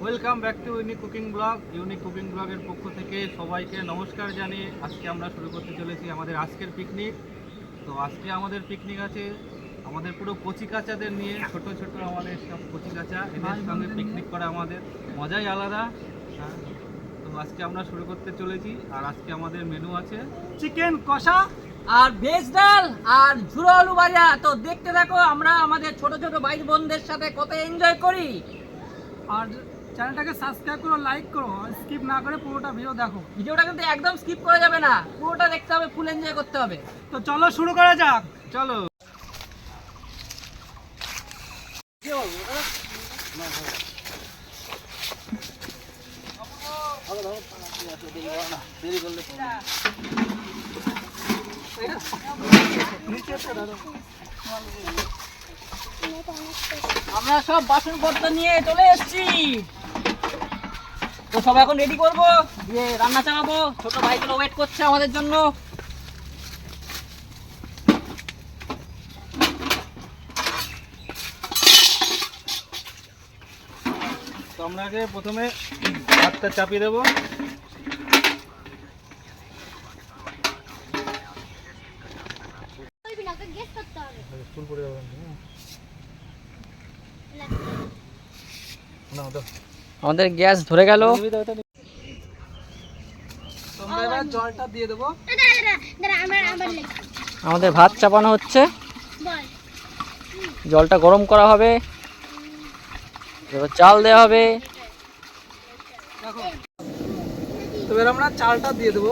Welcome back to unique cooking blog. Unique cooking ব্লগের পক্ষ থেকে সবাইকে নমস্কার জানিয়ে আজকে আমরা শুরু করতে চলেছি আমাদের আজকের পিকনিক। তো আজকে আমাদের পিকনিক আছে আমাদের পুরো কচিকাচাদের নিয়ে, ছোট ছোট আমাদের সব কচিকাচা, এদের সঙ্গে পিকনিক করা আমাদের মজাই আলাদা। তো আজকে আমরা শুরু করতে চলেছি। আর আজকে আমাদের মেনু আছে চিকেন কষা আর ভেজ ডাল আর ঝুড়ো আলু ভাজা। তো দেখতে থাকো আমরা আমাদের ছোট ছোট ভাই বোনদের সাথে কত এনজয় করি। আর চ্যানেলটাকে সাবস্ক্রাইব করো, লাইক করো, স্কিপ না করে পুরোটা ভিডিও দেখো। ভিডিওটা কিন্তু একদম স্কিপ করা যাবে না, পুরোটা দেখতে হবে, ফুল এনজয় করতে হবে। তো চলো শুরু করা যাক। চলো। আমরা সব বাসনপত্র নিয়ে চলে এসেছি। তো সব এখন রেডি করবো, দিয়ে রান্না চালাবো। ছোট ভাইগুলো ওয়েট করছে আমাদের জন্য। তো আমরা আগে প্রথমে ভাতটা চাপিয়ে দেবো। আমাদের গ্যাস ধরে গেল। তোমরা এবার জলটা দিয়ে দেবো। আমাদের ভাত চাপানো হচ্ছে, জলটা গরম করা হবে, এবার চাল দেওয়া হবে। দেখো, তো এবার আমরা চালটা দিয়ে দেবো,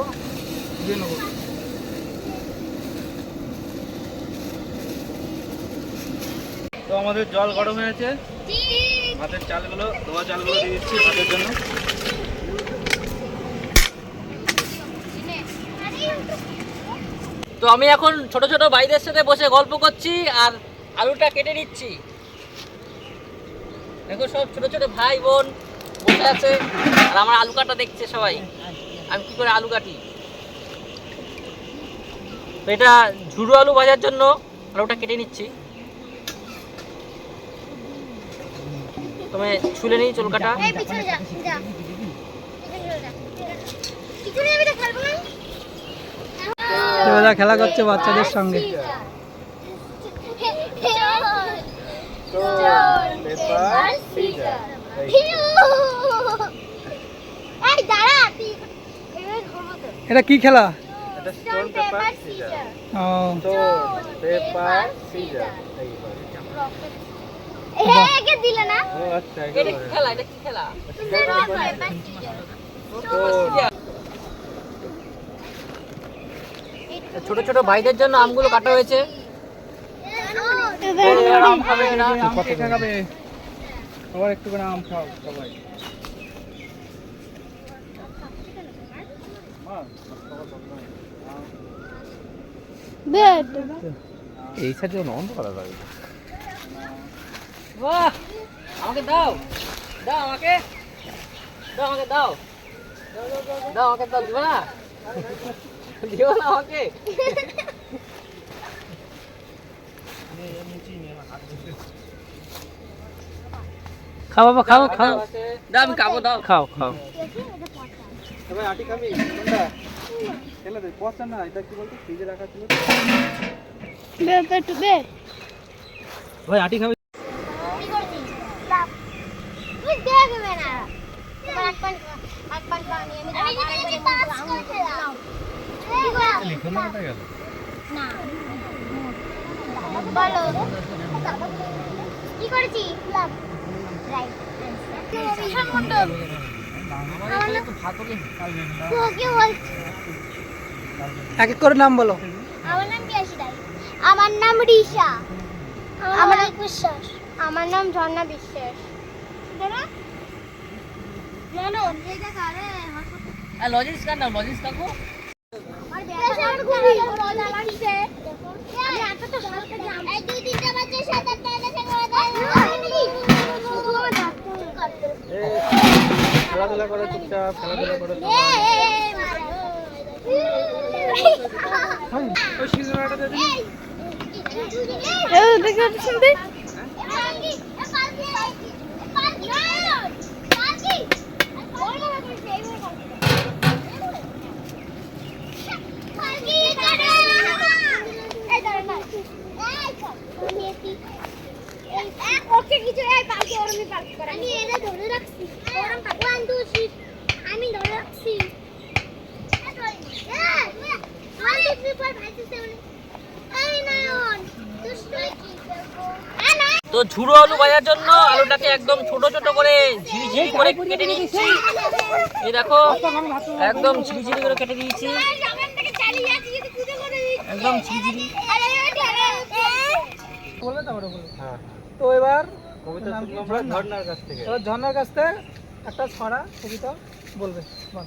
দিয়ে নেবো। তো আমাদের জল গরম হয়েছে, ভাতের চালগুলো, ধোয়া চালগুলো দিয়ে দিচ্ছি ভাতের জন্য। তো আমি এখন ছোট ছোট ভাইদের সাথে বসে গল্প করছি আর আলুটা কেটে নিচ্ছি। দেখো সব ছোট ছোট ভাই বোন বসে আছে আর আমার আলু কাটা দেখছে সবাই, আমি কি করে আলু কাটি। তো এটা ঝুড়ো আলু ভাজার জন্য আলুটা কেটে নিচ্ছি। তুমি ছুলে নেই চুল কাটা। এবার খেলা করছে বাচ্চাদের সঙ্গে। এটা কি খেলা? এটা স্টোন পেপার সিজার। ও, স্টোন পেপার সিজার। একে দিলে না ও আচ্ছা, এটা কি খেলা? এটা কি খেলা? ছোট ছোট ভাইদের জন্য আমগুলো কাটা হয়েছে। আম খাবে না? আম কে খাবে? আবার একটু করে আম খাও সবাই। এই সাইডে অন্ধ করা যাবে। বাহ, আমাকে দাও, দাও আমাকে, দাও আমাকে, দাও দাও আমাকে, দাও। দিবা না, দিবা না আমাকে? খাও বাবা, খাও খাও। দাও, আমি খাবো, দাও। খাও খাও। সবাই আটি খাবি কোনটা? খেলে দে, পচা না, এটা কি বলতো ফ্রিজে রাখা ছিল। ভাই আটি খাবি? লিখনো কোথায় গেল? বলো কি করেছি? এক এক করে নাম বলো। আমার নাম পিয়াসিদাই। আমার নাম রিশা। আমার নাম বিশ্বাস। আমার নাম ঝর্ণা বিশ্বাস। দাদা জানো এই দেখা আরে লজিক্স কার নাম? লজিক্স কাকু। আমার খুবই মজা লাগছে। আমি এত তো হালকা জাম। এই দুই তিনটা বাচ্চা সাত আট নয়টা থেকে খেলাধুলা করে চুপচাপ, খেলাধুলা করে। ওই সিজনাটা দে দিন। দেখে শুনতে তো ঝুড়ো আলু ভাজার জন্য আলুটাকে একদম ছোট ছোট করে ঝিরিঝিরি করে কেটে নিচ্ছি। এই দেখো একদম ঝিরিঝিরি করে কেটে দিয়েছি, একদম ঝিরিঝিরি। বলবে তারপরে বলবে। হ্যাঁ তো এবার কবিতা নাম শুনবো কি? আমরা ঝর্ণার কাছ থেকে। এবার ঝর্ণার কাছ থেকে একটা ছড়া কবিতা বলবে। বল।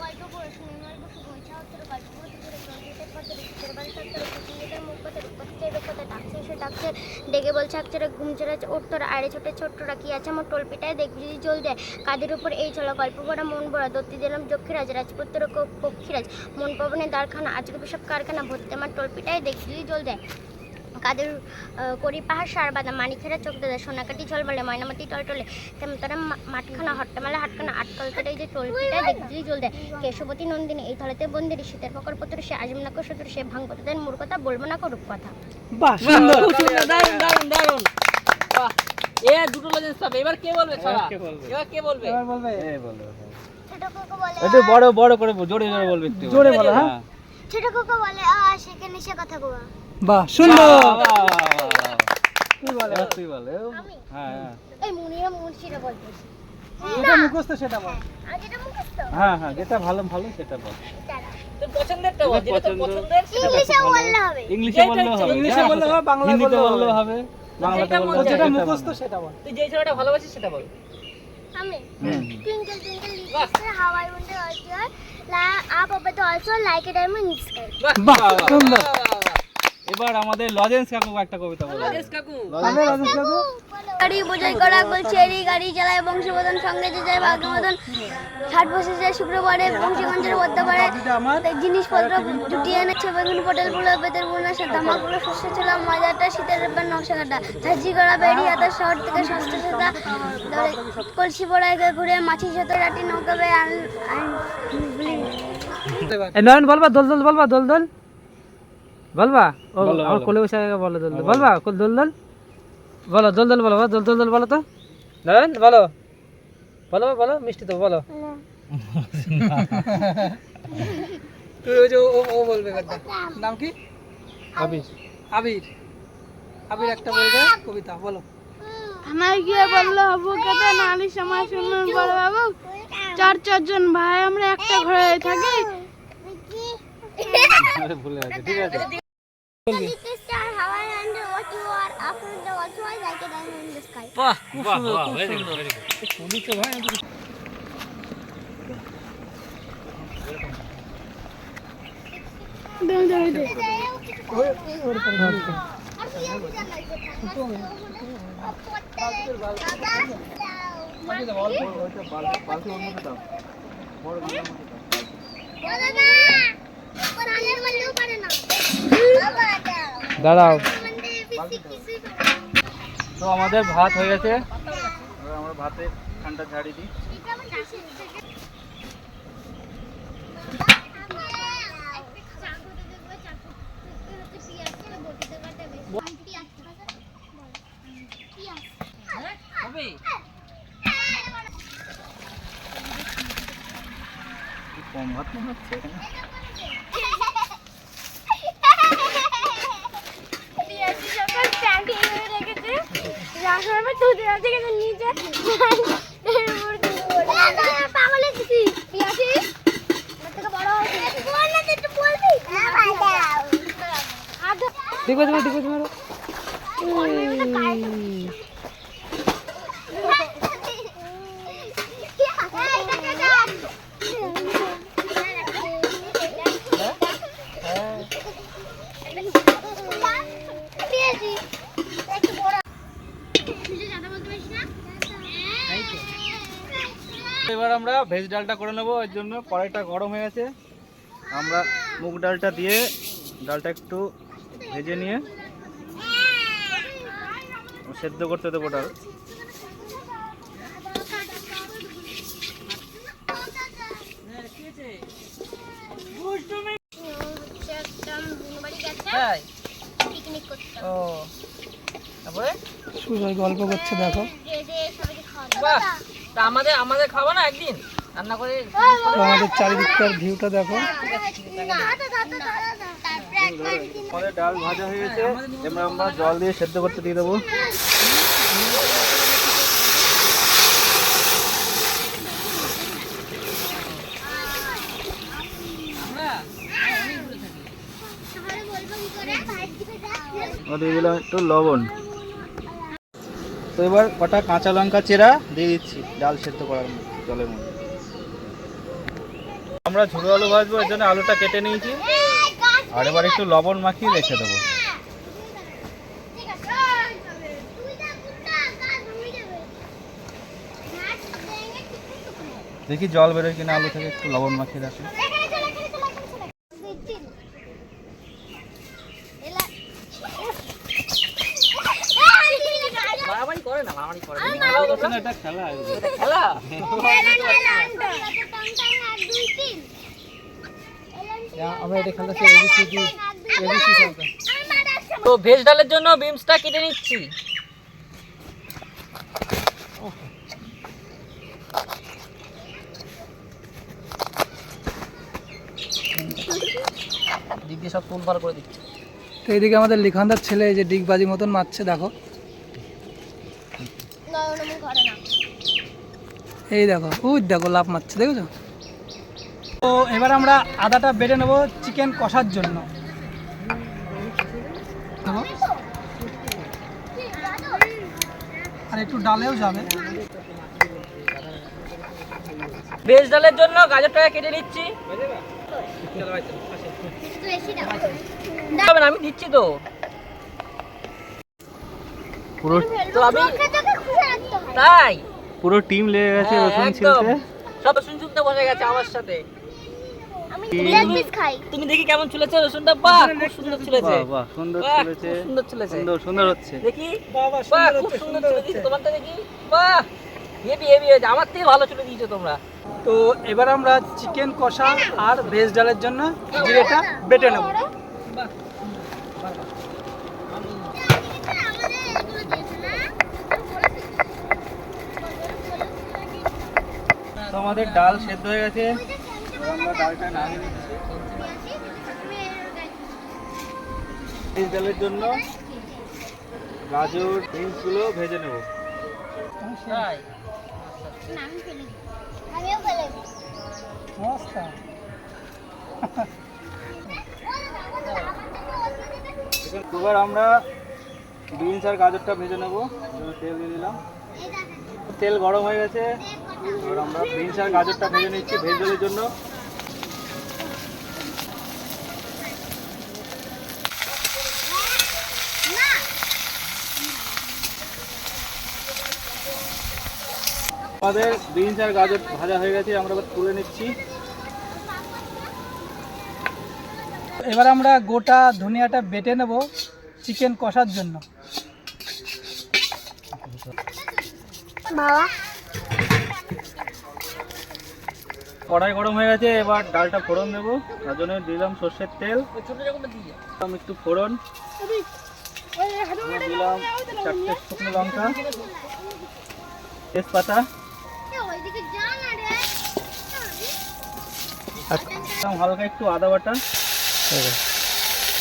গল্প পড়ে শুনে গল্প শুনে ইচ্ছা হচ্ছে গল্প পড়তে পড়তে প্রকৃতির পথে রূপের বাড়ি সত্তর কুকুরের মুখ পথে রূপতে রূপতে ডাকছে সে ডাকছে ডেকে বলছে আকচরে ঘুম ছেড়ে উত্তর আড়ে ছোটে ছোট্টরা কি আছে আমার টোলপিটায় দেখবি যদি জল দেয় কাদের উপর এই চলা গল্প পড়া মন ভরা দত্তি দিলাম যক্ষীরাজ রাজপুত্র পক্ষীরাজ মন পবনে দ্বারখানা আজকে সব কারখানা ভর্তি আমার টোলপিটায় দেখবি যদি জল দেয় কাদের করি পাহাড় সার বাদা মানিকেরা চোখ দাদা সোনাকাটি ঝলমলে ময়নামতি টলটলে তেমন তারা মাঠখানা হট্টমেলা হাটখানা আটকলতে যে টোলপিটায় দেখলি জল দেয় কেশবতী নন্দিনী এই থলেতে বন্দিনী শীতের ফকর পত্র সে আজম না কসুর সে ভাঙপতাদের মূর কথা বলবো না করুক কথা। বাহ খুব সুন্দর, দারুণ দারুণ দারুণ। বাহ, এ দুটো লজেন্স পাবে। এবার কে বলবে ছড়া? এবার কে বলবে? এবার বলবে। এই বলো ছোট কোকো বলে একটু বড় বড় করে জোরে জোরে বলবে একটু জোরে বলো, হ্যাঁ। ছোট কোকো বলে সেখানে সে কথা গোয়া বাহ সুন্দর। তুই বল এবার তুই বল আমি? হ্যাঁ হ্যাঁ এই মুনিরা মুন্সিরা বলতেছি যেটা মুখস্থ সেটা বল। আজ এটা মুখস্থ হ্যাঁ হ্যাঁ যেটা ভালো ভালো সেটা বল। দাঁড়া। তোর পছন্দেরটা বল, যেটা তোর পছন্দের সেটা বল। ইংলিশে বললে হবে ইংলিশে বললেও হবে, ইংলিশে বললেও হবে, বাংলায় হিন্দিতে বললেও বললেও হবে। হবে, বাংলাতে যেটা মন বললেও ও যেটা হবে, মুখস্থ বল। সেটা বল। তুই যেই ছড়াটা ভালোবাসিস সেটা বল। আমি হুম। twinkle twinkle বাহ। little how I wonder what you are up above the also like a diamond in the sky বাহ সুন্দর। এবার আমাদের লজেন্স কাকু একটা কবিতা বলবে। রাজেশ কাকু, তাহলে রাজেশ কাকু গাড়ি বোঝাই করা বলছে এই গাড়ি চালায় বংশবদন সঙ্গে যে যায় ভাগ্য মতন 60 বছর যায় শুক্রবারে বংশীগঞ্জের মধ্যে পারে জিনিসপত্র জুটিয়ে এনেছে বেগুন পটল গুলো বেতের বোনা সে ধামাগুলো শস্য ছিল মজাটা শীতের ব্যাপার নকশা কাটা ঝাঁঝি করা বেরিয়ে হাতের শহর থেকে সস্তা সস্তা কলসি পড়ায় ঘুরে মাছি সাথে রাটি নৌকা বে নয়ন বলবা দোল দোল বলবা দোল দোল বলবা ও বলো, আমার বলো। কোলে বসে বলো দোল দোল বলবা দোল দোল বলো দোল দোল বলো দোল দোল দোল বলো তো নয়ন বলো বলো বলো মিষ্টি তো বলো তুই ওই যে ও বলবে কথা নাম কি আবির আবির আবির একটা বলবে কবিতা বলো থানায় গিয়ে বললো হবু কথা নালিশ সময় শুনলেন বড় বাবু চারজন ভাই আমরা একটা ঘরে থাকি ভুলে আছে ঠিক আছে how I wonder what you are after the also I like a diamond in the sky বাহ খুব সুন্দর, খুব সুন্দর। শুনি তো ভাই দাঁড়াও। তো আমাদের ভাত হয়ে গেছে, এবার আমরা ভাতে ঠান্ডা ঝাড়ি দিই। হবে? কি কম ভাত মনে হচ্ছে দেখো তোমার দেখো তোমার এবার আমরা ভেজ ডালটা করে নেবো, এর জন্য কড়াইটা গরম হয়ে গেছে। আমরা মুগ ডালটা দিয়ে ডালটা একটু ভেজে নিয়ে সেদ্ধ করতে দেবো ডাল। তাই? পিকনিক করতে ও, তারপরে? সুজয় গল্প করছে দেখো বাহ, তা আমাদের খাবো না একদিন রান্না করে? তো আমাদের চারিদিককার ভিউটা দেখো আমাদের ডাল ভাজা হয়ে গেছে, এবার আমরা জল দিয়ে সেদ্ধ করতে দিয়ে দেবো। দিয়ে দিলাম একটু লবণ। তো এবার কটা কাঁচা লঙ্কা চেরা দিয়ে দিচ্ছি ডাল সেদ্ধ করার জলের মধ্যে। আমরা ঝুড়ো আলু ভাজবো, এর জন্য আলুটা কেটে নিয়েছি, আর এবার একটু লবণ মাখিয়ে রেখে দেবো। দেখি জল বেরোয় কিনা আলু থেকে, একটু লবণ মাখিয়ে রাখি। মারামারি করে না, মারামারি করে না। এটা খেলা খেলা আমরা এটা খেলতেছি এবিসিডি খেলতে। তো ভেজ ডালের জন্য বিমসটা কেটে নিচ্ছি। দিক দিয়ে সব তুলবার করে দিচ্ছি। তো এইদিকে আমাদের লিখনদার ছেলে এই যে ডিগবাজি মতন মারছে, দেখো এই দেখো, ওই দেখো লাভ মারছে, দেখেছো? তো এবার আমরা আদাটা বেটে নেবো চিকেন কষার জন্য। দেখো, আর একটু ডালেও যাবে। ভেজ ডালের জন্য গাজরটাকে কেটে নিচ্ছি। যাবে না, আমি দিচ্ছি তো। পুরো তো আমি তাই পুরো টিম লেগে গেছে হ্যাঁ, রসুন একদম। ছিলতে। সব রসুন চুলতে বসে গেছে আমার সাথে। আমি লেগ পিস খাই। তুমি দেখি কেমন চুলেছে রসুনটা? বাহ, খুব সুন্দর চুলেছে। বাহ বাহ, সুন্দর বাহ, চলেছে, খুব সুন্দর চুলেছে। সুন্দর সুন্দর হচ্ছে। দেখি বাহ, খুব সুন্দর চুলে দিয়েছো তোমারটা, দেখি বাহ, হেভি হেভি হয়েছে। আমার থেকে ভালো চুলে দিয়েছো তোমরা। তো এবার আমরা চিকেন কষা আর ভেজ ডালের জন্য জিরেটা বেটে নেব। তো আমাদের ডাল সেদ্ধ হয়ে গেছে, এবার আমরা ডালটা নামিয়ে দিচ্ছি। ভেজ ডালের জন্য গাজর বিনসগুলো ভেজে নেব। তাই আমিও ফেলে এবার আমরা বিনস আর গাজরটা ভেজে নেব। তেল দিয়ে দিলাম, তেল গরম হয়ে গেছে। এবার আমরা বিনস আর গাজরটা ভেজে নিচ্ছি ভেজ ডালের জন্য। আমাদের বিনস আর গাজর ভাজা হয়ে গেছে, আমরা এবার তুলে নিচ্ছি। এবার আমরা গোটা ধনিয়াটা বেটে নেব চিকেন কষার জন্য। বাবা কড়াই গরম হয়ে গেছে, এবার ডালটা ফোড়ন দেবো। তার জন্য দিলাম সর্ষের তেল, ওই ছোট রকমটা দিয়ে দিলাম একটু ফোড়ন, দিলাম 4টে শুকনো লঙ্কা, তেজপাতা, ওইদিকে যা না রে। আর দিলাম হালকা একটু আদা বাটা,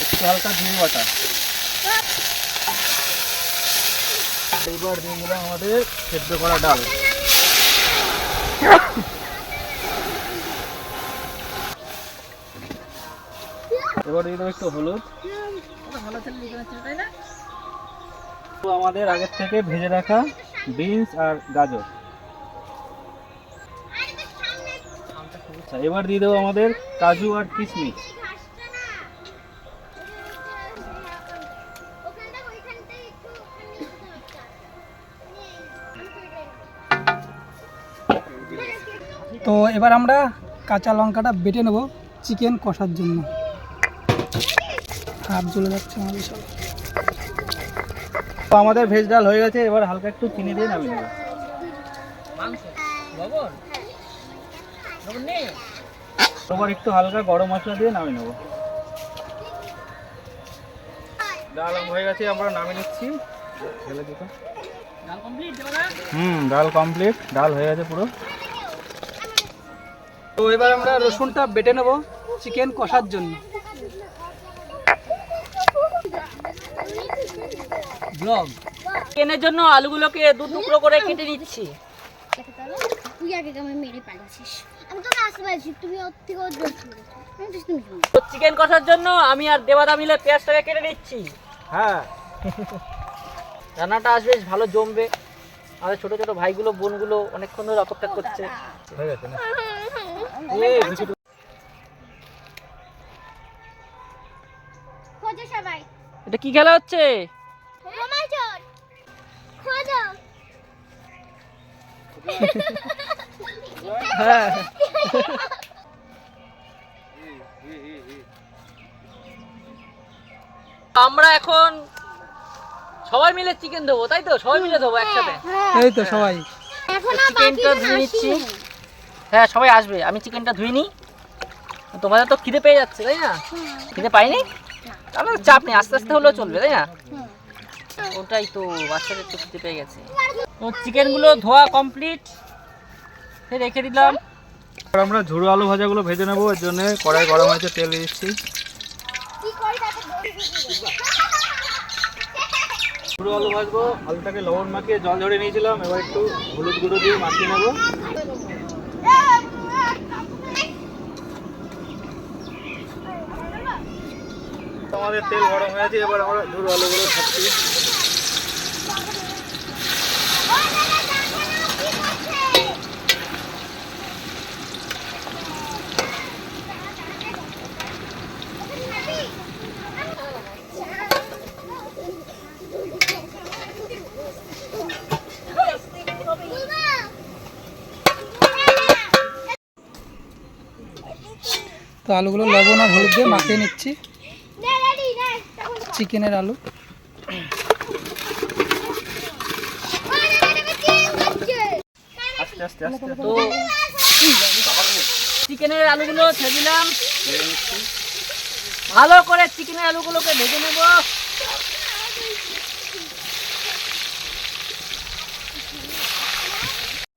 একটু হালকা জিরে বাটা। এবার দিয়ে দিলাম আমাদের সেদ্ধ করা ডাল। এবার দিয়ে দেবো একটু হলুদ। তো আমাদের আগের থেকে ভেজে রাখা বিনস আর গাজর। আচ্ছা, এবার দিয়ে দেবো আমাদের কাজু আর কিশমিশ। তো এবার আমরা কাঁচা লঙ্কাটা বেটে নেব চিকেন কষার জন্য। হাত জ্বলে যাচ্ছে আমাদের সব। তো আমাদের ভেজ ডাল হয়ে গেছে, এবার হালকা একটু চিনি দিয়ে নামিয়ে নেব। মাংস লবণ লবণ নেই। এবার একটু হালকা গরম মশলা দিয়ে নামিয়ে নেব। ডাল হয়ে গেছে, আমরা নামিয়ে নিচ্ছি। ডাল কমপ্লিট দেবো না? ডাল কমপ্লিট, ডাল হয়ে গেছে পুরো। তো এবার আমরা রসুনটা বেটে নেব চিকেন কষার জন্য। ব্লগ চিকেনের জন্য আলুগুলোকে দু টুকরো করে কেটে নিচ্ছি। তুই আগে কেমন মেরে পালাছিস? আমি তোকে আসতে পারছি, তুমি ওর থেকে ওর জোর করেছো। তো চিকেন কষার জন্য আমি আর দেবাদা মিলে পেঁয়াজটাকে কেটে নিচ্ছি। হ্যাঁ, রান্নাটা আজ বেশ ভালো জমবে। আমাদের ছোট ছোট ভাইগুলো বোনগুলো অনেকক্ষণ ধরে অপেক্ষা করছে। হয়ে গেছে না? খোঁজো সবাই। এটা কি খেলা হচ্ছে? বোমা চোর খোঁজো। হ্যাঁ, আমরা এখন সবাই মিলে চিকেন দেবো, তাই তো? সবাই মিলে দেবো একসাথে। এই তো সবাই। এখনো চিকেনটা ধুয়ে নিচ্ছি। হ্যাঁ, সবাই আসবে। আমি চিকেনটা ধুয়ে নিই। তোমাদের তো খিদে পেয়ে যাচ্ছে, তাই না? খিদে পাইনি? তাহলে চাপ নেই, আস্তে আস্তে হলেও চলবে, তাই না? ওটাই তো, বাচ্চাদের তো খিদে পেয়ে গেছে। তো চিকেনগুলো ধোয়া কমপ্লিট, রেখে দিলাম। এবার আমরা ঝুড়ো আলু ভাজাগুলো ভেজে নেবো। এর জন্য কড়াই গরম হয়েছে, তেল দিয়ে দিচ্ছি। কি করি তাতে ঝুড়ো আলু ভাজবো। আলুটাকে লবণ মাখিয়ে জল ঝরে নিয়েছিলাম, এবার একটু হলুদ গুঁড়ো দিয়ে মাখিয়ে নেবো। আমাদের তেল গরম হয়েছে, এবার আমরা ঝুড়ো আলুগুলো ছাড়ছি। তো আলুগুলো লবণ আর হলুদ দিয়ে মাখিয়ে নিচ্ছি। চিকেনের আলু। আস্তে আস্তে আস্তে তো চিকেনের আলুগুলো ছেড়ে দিলাম। ভালো করে চিকেনের আলুগুলোকে ভেজে নেব।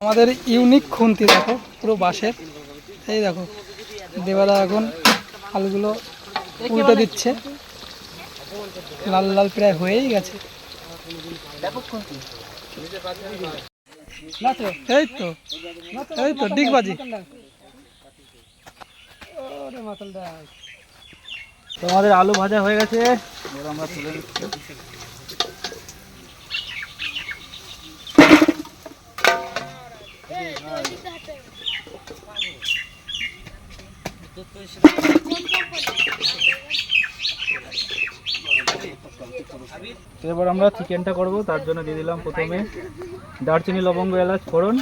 আমাদের ইউনিক খুন্তি দেখো, পুরো বাঁশের। এই দেখো, দেবাদা এখন আলুগুলো উল্টে দিচ্ছে। লাল লাল প্রায় হয়েই গেছে। এই তো, এই তো ডিগবাজি। তো আমাদের আলু ভাজা হয়ে গেছে, এবার আমরা তুলে নিচ্ছি। তো এবার আমরা চিকেনটা করব, তার জন্য দিয়ে দিলাম প্রথমে দারচিনি, লবঙ্গ, এলাচ, ফোড়ন,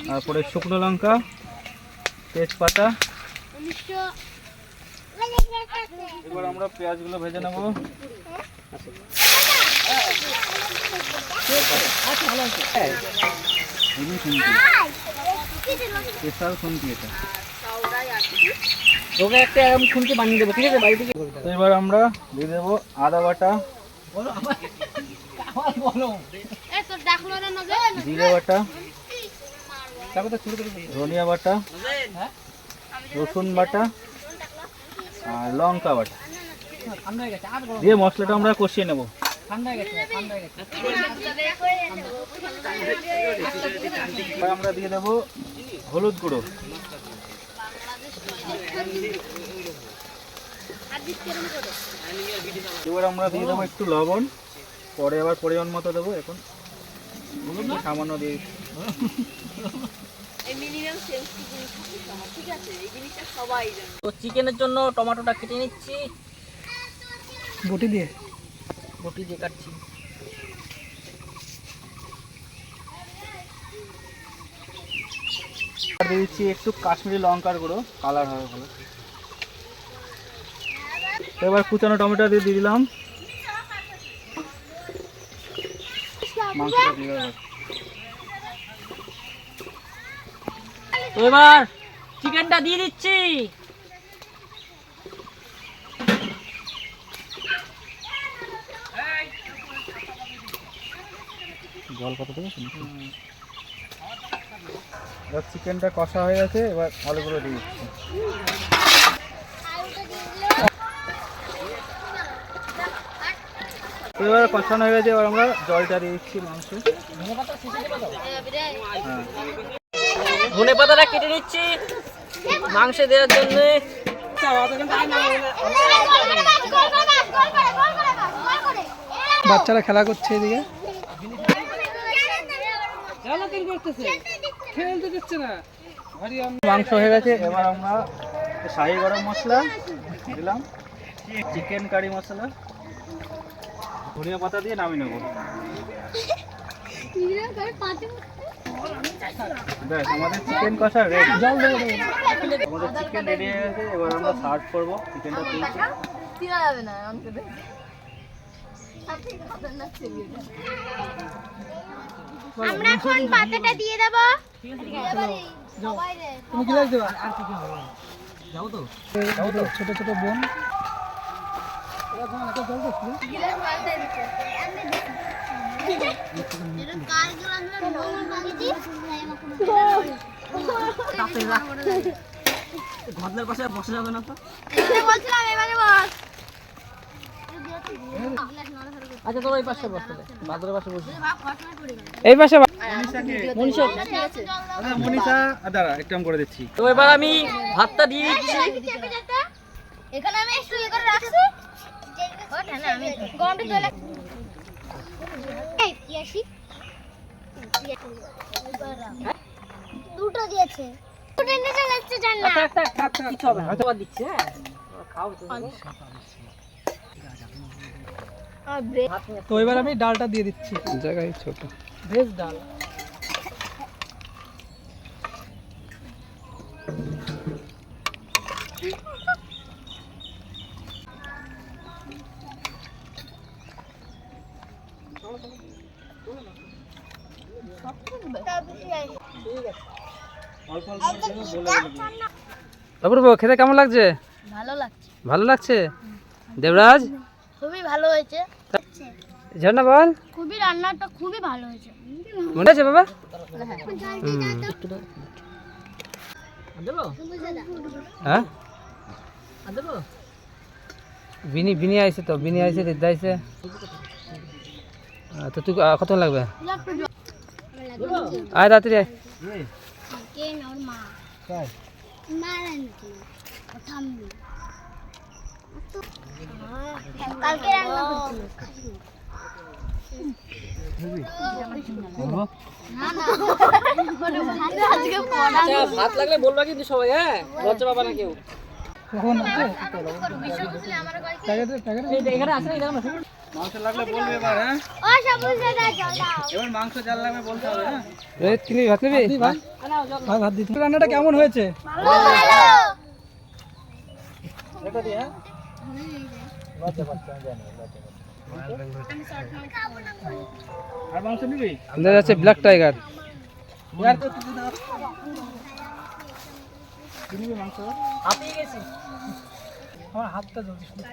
তারপরে শুকনো লঙ্কা, তেজপাতা। এবার আমরা পেঁয়াজগুলো ভেজে নেব। স্পেশাল খুন্তি এটা। তোকে একটা এরকম খুন্তি বানিয়ে দেবো, ঠিক আছে? বাড়ি থেকে তো এবার আমরা দিয়ে দেবো আদা বাটা, জিরে বাটা, ধনিয়া বাটা, রসুন বাটা আর লঙ্কা বাটা ঠান্ডা হয়ে গেছে, আর গরম দিয়ে মশলাটা আমরা কষিয়ে নেব। ঠান্ডা হয়ে গেছে, ঠান্ডা হয়ে গেছে। এবার আমরা দিয়ে দেবো হলুদ গুঁড়ো, এবার আমরা দিয়ে দেবো একটু লবণ, পরে আবার পরিমাণ মতো দেবো। এখন সামান্য দিয়ে তো চিকেনের জন্য টমেটোটা কেটে নিচ্ছি, বটি দিয়ে। বটি দিয়ে কাটছি। আর দিয়ে দিচ্ছি একটু কাশ্মীরি লঙ্কার গুঁড়ো, কালার হবে ভালো। এবার কুচানো টমেটো দিয়ে দিলাম, মাংসটা দিয়ে দেবো। তো এবার চিকেনটা দিয়ে দিচ্ছি। জল কত দেবো? এবার চিকেনটা কষা হয়ে গেছে, এবার আলুগুলো দিয়ে দিচ্ছি। তো এবার কষানো হয়ে গেছে, এবার আমরা জলটা দিয়ে দিচ্ছি মাংসে। হ্যাঁ, ধনে পাতাটা কেটে নিচ্ছি মাংসে দেওয়ার জন্য। বাচ্চারা খেলা করছে এদিকে। মাংস হয়ে গেছে, এবার আমরা শাহি গরম মশলা দিলাম, চিকেন কারি মশলা, ধনিয়া পাতা দিয়ে নামিয়ে নেবো। ব্যাস আমাদের চিকেন কষা রেডি। আমাদের চিকেন রেডি হয়ে গেছে, এবার আমরা সার্ভ করবো। চিকেনটা তুলছি। আমরা এখন পাতাটা দিয়ে দেব। তুমি গ্লাস দেবা? যাবো তো? ছোট ছোট বোন ঘটনার পাশে বসে যাবে না তো? বলছিলাম এবারে বস। আচ্ছা তোর ওই পাশে বসতে দে, বাদরের পাশে বসবি। এই পাশে মনীষা দাঁড়া একটু আমি করে দিচ্ছি। তো এবার আমি ভাতটা দিয়ে দিচ্ছি। এখানে আমি একটু ইয়ে করে রাখছি। ওটা না আমি গন্ডে চলে। এই পিয়াসি দুটো দিয়েছে। দুটো নিচে লাগছে জান না। কিছু হবে না, আবার দিচ্ছি। হ্যাঁ খাও তো। তো এবার আমি ডালটা দিয়ে দিচ্ছি। জায়গায় ছোট ভেজ ডাল। অপূর্ব খেতে কেমন লাগছে? ভালো লাগছে, ভালো লাগছে। দেবরাজ, খুবই ভালো হয়েছে। ঝর্ণা বল, খুবই রান্নাটা খুবই ভালো হয়েছে। মনে আছে বাবা? হ্যাঁ বিনি বিনি আইছে তো, বিনি আইছে, রিদ্ধা আইছে। তো তুই কতক্ষণ লাগবে? আয় রাত্রি আয়। চিকেন আর মা মারান থামবি কালকে রান্না না না আজকে পড়া ভাত লাগলে বলবা কিন্তু সবাই, হ্যাঁ লজ্জা পাবা না কেউ। কখন আছে? এখানে আছে না, এখানে আছে। মাংস লাগলে বলবে এবার। হ্যাঁ ও সবুজ দাদা জল দাও। এবার মাংস জাল লাগবে বলতে হবে। হ্যাঁ এই তুমি ভাত নেবে? ভাই ভাত দিচ্ছি। রান্নাটা কেমন হয়েছে? ভালো এটা দিয়ে। হ্যাঁ আর মাংস নিবি? আমাদের আছে ব্ল্যাক টাইগার। নিবি মাংস? হাঁপিয়ে গেছি। আমার হাতটা জ্বলছে শুধু।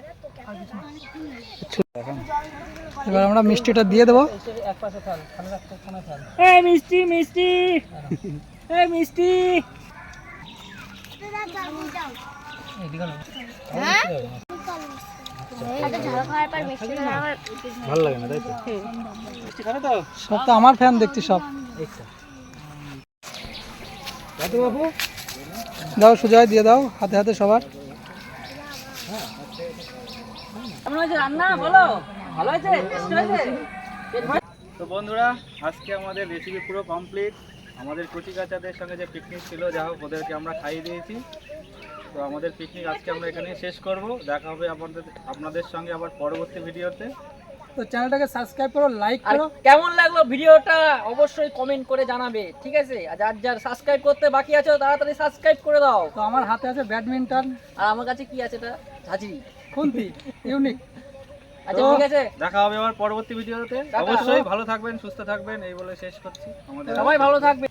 এবার আমরা মিষ্টিটা দিয়ে দেবো। এক পাশে থাল, খালি রাখতে খানা থাল। এই মিষ্টি মিষ্টি, এই মিষ্টি। হ্যাঁ আচ্ছা ঝাল খাওয়ার পর মিষ্টি খেলে আমার ভালো লাগে না তাই তো? মিষ্টি খাবে তো? সব তো আমার ফ্যান দেখছি সব। দাদু বাবু দাও সুজয় দিয়ে দাও হাতে হাতে সবার। কেমন হয়েছে রান্না বলো? ভালো হয়েছে? টেস্ট হয়েছে? তো বন্ধুরা, আজকে আমাদের রেসিপি পুরো কমপ্লিট। আমাদের কচিকাচাদের সঙ্গে যে পিকনিক ছিল, যা হোক ওদেরকে আমরা খাইয়ে দিয়েছি। তো আমাদের পিকনিক আজকে আমরা এখানে শেষ করব। দেখা হবে আপনাদের সঙ্গে আবার পরবর্তী ভিডিওতে। তো চ্যানেলটাকে সাবস্ক্রাইব করো, লাইক আর করো। কেমন লাগলো ভিডিওটা অবশ্যই কমেন্ট করে জানাবে, ঠিক আছে? আর যার যার সাবস্ক্রাইব করতে বাকি আছে তাড়াতাড়ি সাবস্ক্রাইব করে দাও। তো আমার হাতে আছে ব্যাডমিন্টন, আর আমার কাছে কি আছে? এটা ঝাঁঝরি। খুন্তি, ইউনিক। আচ্ছা ঠিক আছে, দেখা হবে আবার পরবর্তী ভিডিওতে। অবশ্যই ভালো থাকবেন, সুস্থ থাকবেন, এই বলে শেষ করছি। আমাদের সবাই ভালো থাকবে।